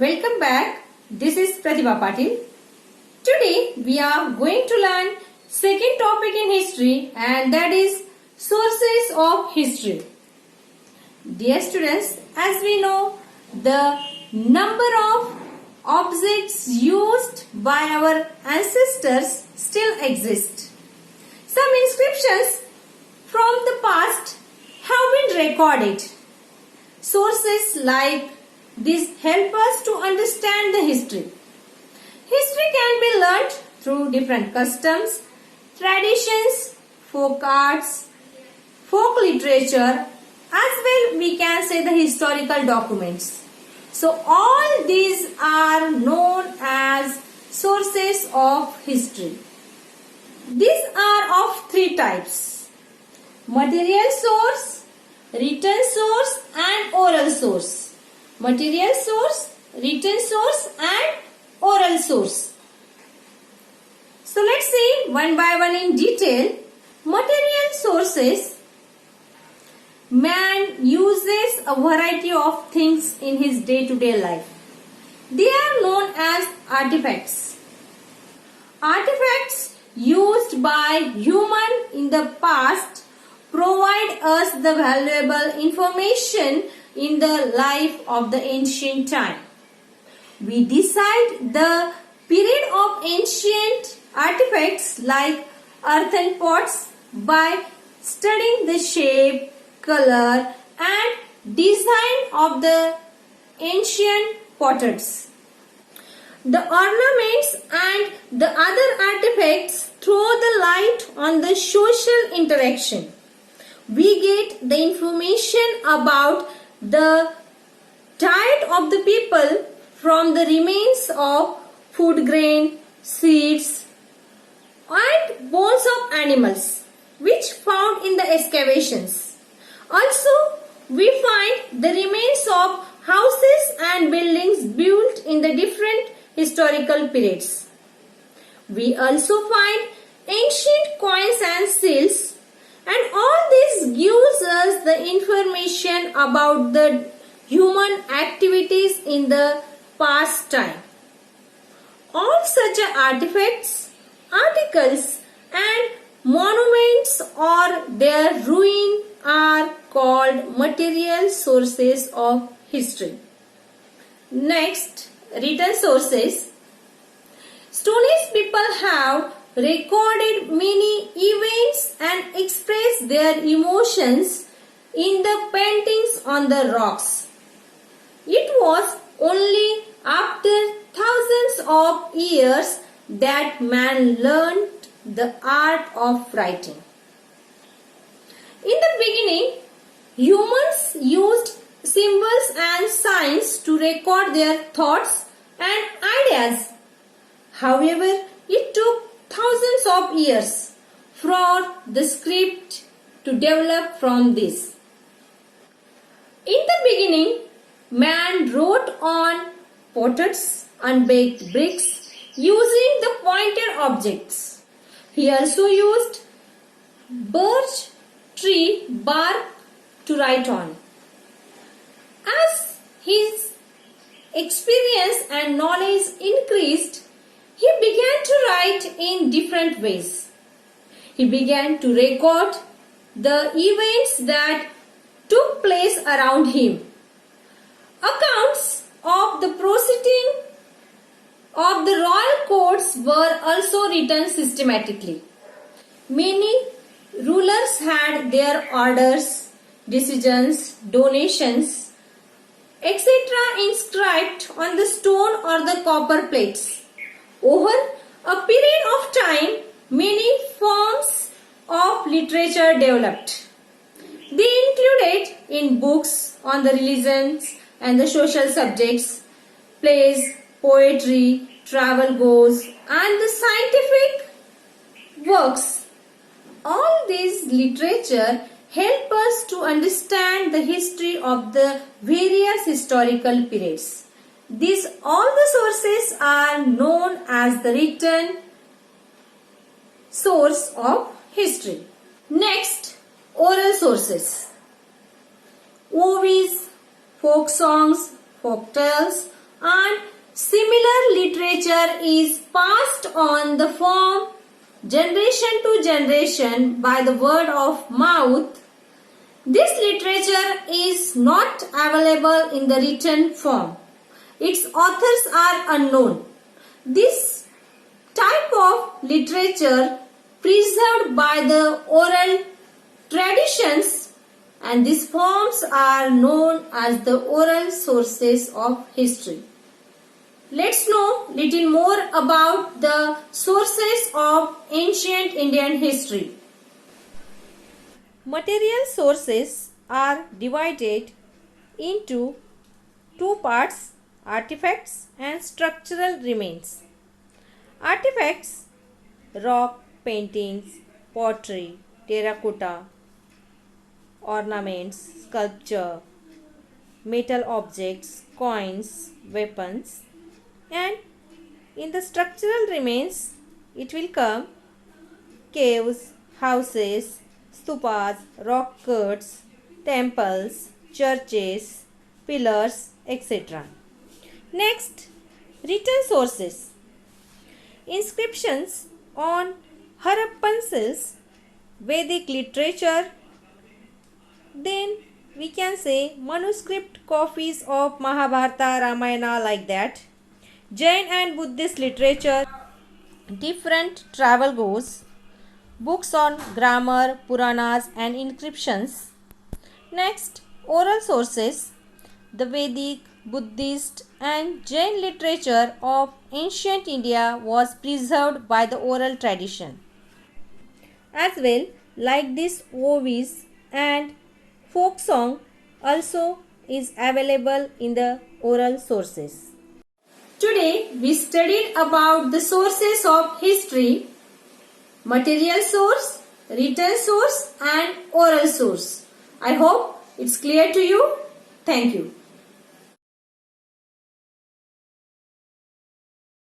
Welcome back. This is Pratibha Patil. Today we are going to learn second topic in history, and that is sources of history. Dear students, as we know, the number of objects used by our ancestors still exist. Some inscriptions from the past have been recorded. Sources like this help us to understand the history. History can be learnt through different customs, traditions, folk arts, folk literature, as well we can say the historical documents. So all these are known as sources of history. These are of three types: material source, written source and oral source. Material source, written source and oral source. So let's see one by one in detail. Material sources. Man uses a variety of things in his day-to-day life. They are known as artifacts. Artifacts used by human in the past provide us the valuable information in the life of the ancient time. We decide the period of ancient artifacts like earthen pots by studying the shape, color and design of the ancient potters. The ornaments and the other artifacts throw the light on the social interaction. We get the information about the diet of the people from the remains of food grain, seeds and bones of animals which found in the excavations. Also, we find the remains of houses and buildings built in the different historical periods. We also find ancient coins and seals, and all this gives us the information about the human activities in the past time. All such artifacts, articles and monuments or their ruin are called material sources of history. Next, written sources. Stone Age people have recorded many events and expressed their emotions in the paintings on the rocks. It was only after thousands of years that man learned the art of writing. In the beginning, humans used symbols and signs to record their thoughts and ideas. However, it took thousands of years for the script to develop from this. In the beginning, man wrote on potters, unbaked bricks using the pointed objects. He also used birch tree bark to write on. As his experience and knowledge increased, he began to write in different ways. He began to record the events that took place around him. Accounts of the proceeding of the royal courts were also written systematically. Many rulers had their orders, decisions, donations, etc. inscribed on the stone or the copper plates. Over a period of time, many forms of literature developed. They included in books on the religions and the social subjects, plays, poetry, travel goes, and the scientific works. All these literature help us to understand the history of the various historical periods. These all the sources are known as the written source of history. Next, oral sources. Ovies, folk songs, folk tales, and similar literature is passed on the form generation to generation by the word of mouth. This literature is not available in the written form. Its authors are unknown. This type of literature preserved by the oral traditions, and these forms are known as the oral sources of history. Let's know little more about the sources of ancient Indian history. Material sources are divided into two parts: artifacts and structural remains. Artifacts: rock, paintings, pottery, terracotta, ornaments, sculpture, metal objects, coins, weapons. And in the structural remains, it will come caves, houses, stupas, rock cuts, temples, churches, pillars, etc. Next, written sources. Inscriptions on Harappan sills, Vedic literature, then we can say manuscript copies of Mahabharata, Ramayana, like that. Jain and Buddhist literature, different travel goes, books on grammar, Puranas and inscriptions. Next, oral sources. The Vedic, Buddhist and Jain literature of ancient India was preserved by the oral tradition. As well, like this ovis and folk song also is available in the oral sources. Today we studied about the sources of history: material source, written source and oral source. I hope it's clear to you. Thank you.